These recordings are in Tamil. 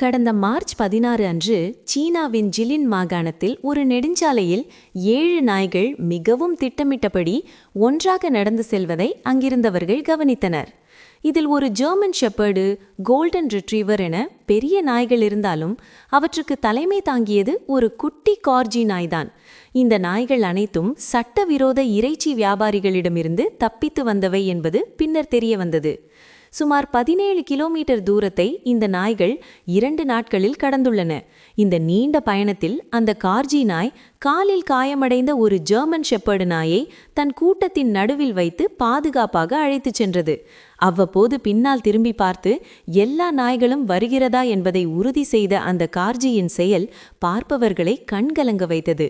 கடந்த மார்ச் 16 அன்று சீனாவின் ஜிலின் மாகாணத்தில் ஒரு நெடுஞ்சாலையில் 7 நாய்கள் மிகவும் திட்டமிட்டபடி ஒன்றாக நடந்து செல்வதை அங்கிருந்தவர்கள் கவனித்தனர். இதில் ஒரு ஜெர்மன் ஷெப்பர்டு, கோல்டன் ரிட்ரீவர் என பெரிய நாய்கள் இருந்தாலும் அவற்றுக்கு தலைமை தாங்கியது ஒரு குட்டி கார்ஜி நாய்தான். இந்த நாய்கள் அனைத்தும் சட்டவிரோத இறைச்சி வியாபாரிகளிடமிருந்து தப்பித்து வந்தவை என்பது பின்னர் தெரிய வந்தது. சுமார் 17 கிலோமீட்டர் தூரத்தை இந்த நாய்கள் 2 நாட்களில் கடந்துள்ளன. இந்த நீண்ட பயணத்தில் அந்த கார்ஜி நாய் காலில் காயமடைந்த ஒரு ஜெர்மன் ஷெப்பர்டு நாயை தன் கூட்டத்தின் நடுவில் வைத்து பாதுகாப்பாக அழைத்துச் சென்றது. அவ்வப்போது பின்னால் திரும்பி பார்த்து எல்லா நாய்களும் வருகிறதா என்பதை உறுதி செய்த அந்த கார்ஜியின் செயல் பார்ப்பவர்களை கண்கலங்க வைத்தது.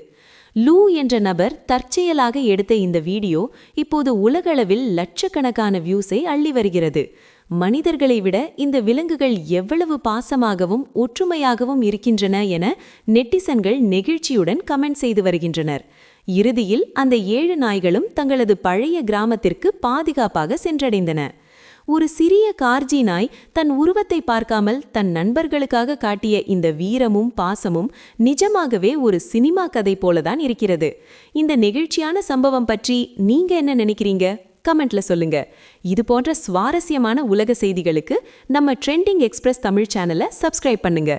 லூ என்ற நபர் தற்செயலாக எடுத்த இந்த வீடியோ இப்போது உலகளவில் லட்சக்கணக்கான வியூஸை அள்ளி வருகிறது. மனிதர்களை விட இந்த விலங்குகள் எவ்வளவு பாசமாகவும் ஒற்றுமையாகவும் இருக்கின்றன என நெட்டிசன்கள் நெகிழ்ச்சியுடன் கமெண்ட் செய்து வருகின்றனர். இறுதியில் அந்த 7 நாய்களும் தங்களது பழைய கிராமத்திற்கு பாதுகாப்பாக சென்றடைந்தன. ஒரு சிறிய கார்ஜி நாய் தன் உருவத்தை பார்க்காமல் தன் நண்பர்களுக்காக காட்டிய இந்த வீரமும் பாசமும் நிஜமாகவே ஒரு சினிமா கதை போலதான் இருக்கிறது. இந்த நெகிழ்ச்சியான சம்பவம் பற்றி நீங்க என்ன நினைக்கிறீங்க? கமெண்ட்ல சொல்லுங்க. இது போன்ற சுவாரஸ்யமான உலக செய்திகளுக்கு நம்ம ட்ரெண்டிங் எக்ஸ்பிரஸ் தமிழ் சேனலை சப்ஸ்கிரைப் பண்ணுங்க.